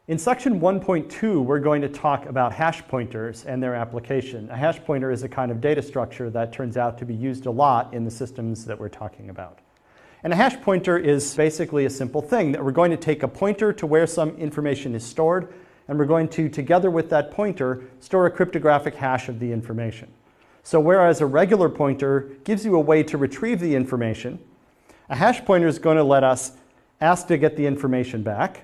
In section 1.2, we're going to talk about hash pointers and their application. A hash pointer is a kind of data structure that turns out to be used a lot in the systems that we're talking about. And a hash pointer is basically a simple thing that we're going to take a pointer to where some information is stored, and we're going to, together with that pointer, store a cryptographic hash of the information. So whereas a regular pointer gives you a way to retrieve the information, a hash pointer is going to let us ask to get the information back.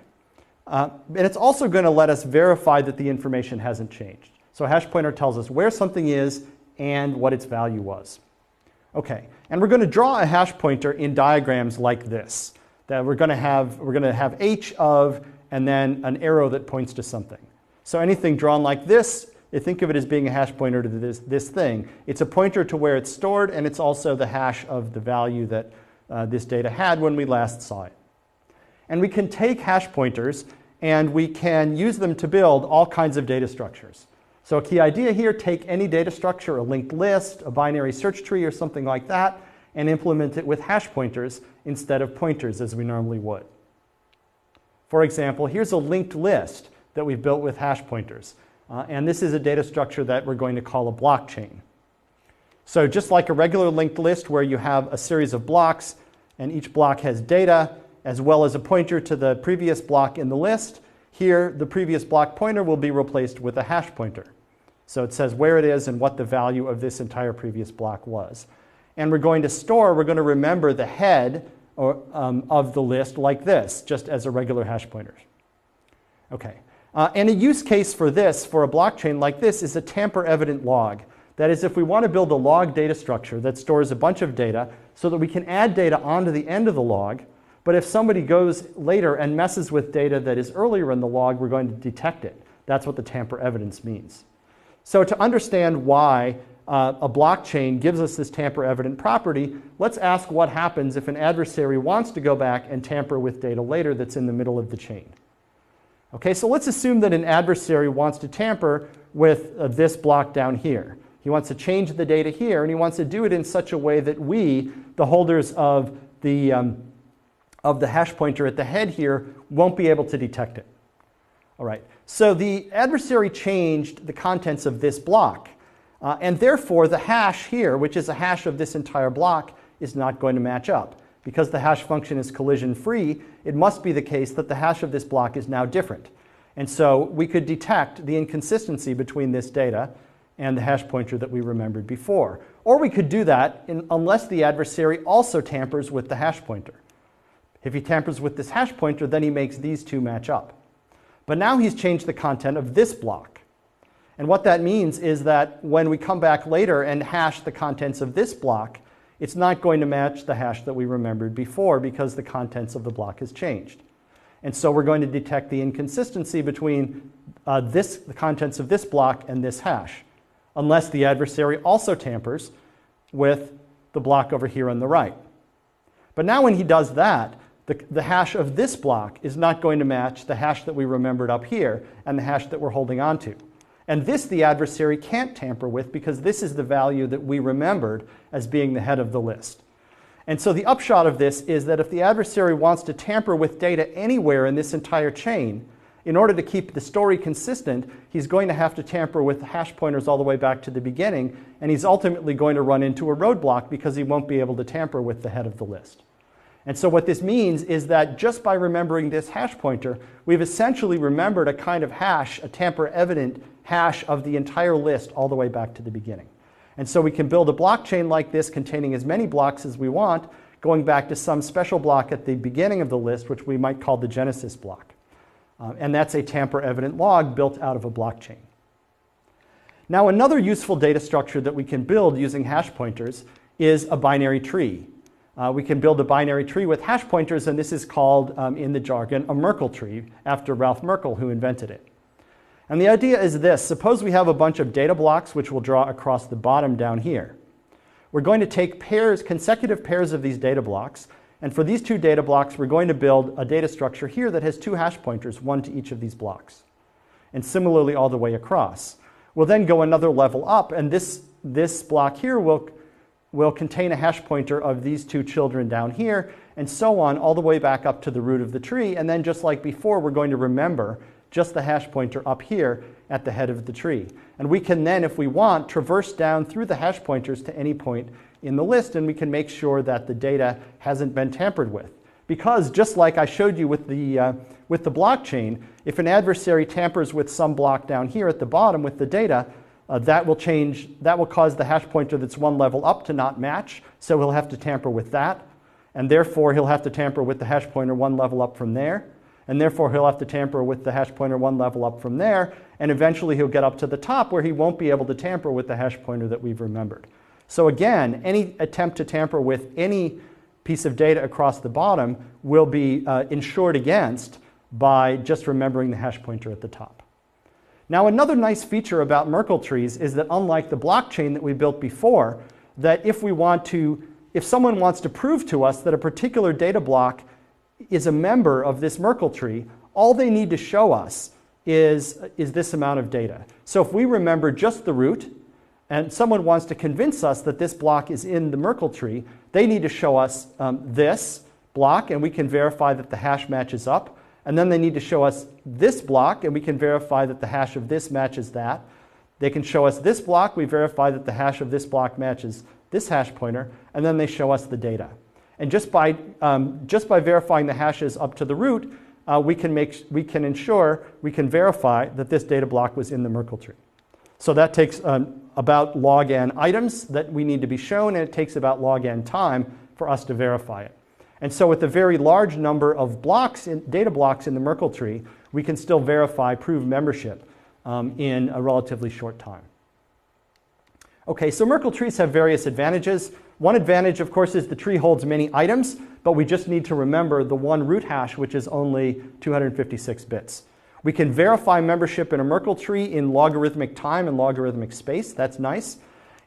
And it's also going to let us verify that the information hasn't changed. So a hash pointer tells us where something is and what its value was. Okay, and we're going to draw a hash pointer in diagrams like this. That we're going to have h of and then an arrow that points to something. So anything drawn like this, you think of it as being a hash pointer to this thing. It's a pointer to where it's stored, and it's also the hash of the value that this data had when we last saw it. And we can take hash pointers and we can use them to build all kinds of data structures. So a key idea here, take any data structure, a linked list, a binary search tree or something like that, and implement it with hash pointers instead of pointers as we normally would. For example, here's a linked list that we've built with hash pointers. And this is a data structure that we're going to call a blockchain. So just like a regular linked list where you have a series of blocks and each block has data, as well as a pointer to the previous block in the list, here the previous block pointer will be replaced with a hash pointer. So it says where it is and what the value of this entire previous block was. And we're going to remember the head of the list like this, just as a regular hash pointer. Okay. And a use case for this, for a blockchain like this, is a tamper-evident log. That is, if we want to build a log data structure that stores a bunch of data so that we can add data onto the end of the log, but if somebody goes later and messes with data that is earlier in the log, we're going to detect it. That's what the tamper evidence means. So to understand why a blockchain gives us this tamper evident property, let's ask what happens if an adversary wants to go back and tamper with data later that's in the middle of the chain. Okay, so let's assume that an adversary wants to tamper with this block down here. He wants to change the data here, and he wants to do it in such a way that we, the holders of the hash pointer at the head here, won't be able to detect it. All right, so the adversary changed the contents of this block, and therefore the hash here, which is a hash of this entire block, is not going to match up. Because the hash function is collision-free, it must be the case that the hash of this block is now different. And so we could detect the inconsistency between this data and the hash pointer that we remembered before. Or we could do that unless the adversary also tampers with the hash pointer. If he tampers with this hash pointer, then he makes these two match up. But now he's changed the content of this block. And what that means is that when we come back later and hash the contents of this block, it's not going to match the hash that we remembered before because the contents of the block has changed. And so we're going to detect the inconsistency between the contents of this block and this hash, unless the adversary also tampers with the block over here on the right. But now when he does that, the hash of this block is not going to match the hash that we remembered up here and the hash that we're holding on to. And this the adversary can't tamper with because this is the value that we remembered as being the head of the list. And so the upshot of this is that if the adversary wants to tamper with data anywhere in this entire chain, in order to keep the story consistent, he's going to have to tamper with hash pointers all the way back to the beginning, and he's ultimately going to run into a roadblock because he won't be able to tamper with the head of the list. And so what this means is that just by remembering this hash pointer, we've essentially remembered a kind of hash, a tamper-evident hash of the entire list all the way back to the beginning. And so we can build a blockchain like this containing as many blocks as we want, going back to some special block at the beginning of the list, which we might call the genesis block. And that's a tamper-evident log built out of a blockchain. Now, another useful data structure that we can build using hash pointers is a binary tree. We can build a binary tree with hash pointers, and this is called, in the jargon, a Merkle tree, after Ralph Merkle, who invented it. And the idea is this. Suppose we have a bunch of data blocks, which we'll draw across the bottom down here. We're going to take consecutive pairs of these data blocks, and for these two data blocks, we're going to build a data structure here that has two hash pointers, one to each of these blocks. And similarly all the way across. We'll then go another level up, and this block here will contain a hash pointer of these two children down here, and so on all the way back up to the root of the tree. And then just like before, we're going to remember just the hash pointer up here at the head of the tree. And we can then, if we want, traverse down through the hash pointers to any point in the list, and we can make sure that the data hasn't been tampered with. Because just like I showed you with the blockchain, if an adversary tampers with some block down here at the bottom with the data, that will cause the hash pointer that's one level up to not match, so he'll have to tamper with that, and therefore he'll have to tamper with the hash pointer one level up from there, and therefore he'll have to tamper with the hash pointer one level up from there, and eventually he'll get up to the top where he won't be able to tamper with the hash pointer that we've remembered. So again, any attempt to tamper with any piece of data across the bottom will be insured against by just remembering the hash pointer at the top. Now, another nice feature about Merkle trees is that unlike the blockchain that we built before, that if someone wants to prove to us that a particular data block is a member of this Merkle tree, all they need to show us is this amount of data. So if we remember just the root, and someone wants to convince us that this block is in the Merkle tree, they need to show us this block, and we can verify that the hash matches up. And then they need to show us this block, and we can verify that the hash of this matches that. They can show us this block, we verify that the hash of this block matches this hash pointer, and then they show us the data. And just by verifying the hashes up to the root, we can verify that this data block was in the Merkle tree. So that takes about log n items that we need to be shown, and it takes about log n time for us to verify it. And so with a very large number of data blocks in the Merkle tree, we can still prove membership in a relatively short time. Okay, so Merkle trees have various advantages. One advantage, of course, is the tree holds many items, but we just need to remember the one root hash, which is only 256 bits. We can verify membership in a Merkle tree in logarithmic time and logarithmic space. That's nice.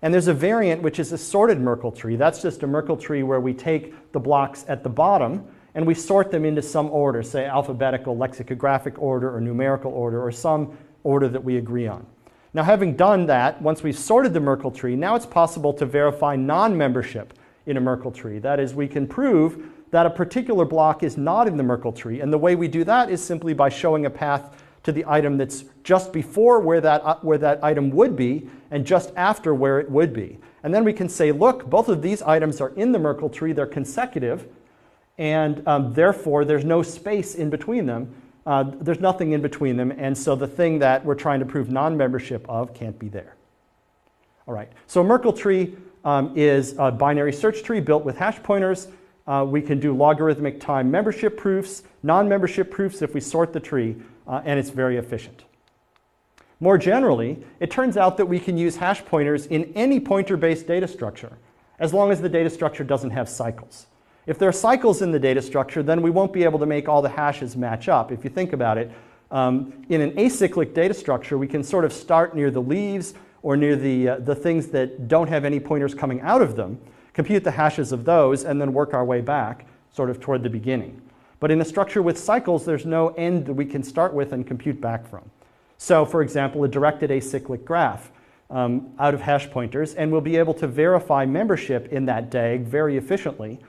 And there's a variant, which is a sorted Merkle tree. That's just a Merkle tree where we take the blocks at the bottom and we sort them into some order, say alphabetical, lexicographic order, or numerical order, or some order that we agree on. Now, having done that, once we've sorted the Merkle tree, now it's possible to verify non-membership in a Merkle tree. That is, we can prove that a particular block is not in the Merkle tree. And the way we do that is simply by showing a path to the item that's just before where that item would be and just after where it would be. And then we can say, look, both of these items are in the Merkle tree, they're consecutive, and therefore there's no space in between them. There's nothing in between them, and so the thing that we're trying to prove non-membership of can't be there. All right, so a Merkle tree is a binary search tree built with hash pointers. We can do logarithmic time membership proofs, non-membership proofs if we sort the tree, and it's very efficient. More generally, it turns out that we can use hash pointers in any pointer-based data structure, as long as the data structure doesn't have cycles. If there are cycles in the data structure, then we won't be able to make all the hashes match up. If you think about it, in an acyclic data structure, we can sort of start near the leaves or near the things that don't have any pointers coming out of them, compute the hashes of those, and then work our way back sort of toward the beginning. But in a structure with cycles, there's no end that we can start with and compute back from. So, for example, a directed acyclic graph out of hash pointers, and we'll be able to verify membership in that DAG very efficiently,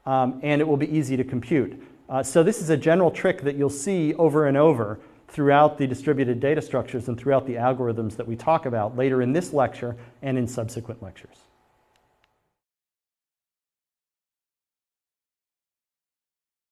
and it will be easy to compute. So this is a general trick that you'll see over and over throughout the distributed data structures and throughout the algorithms that we talk about later in this lecture and in subsequent lectures.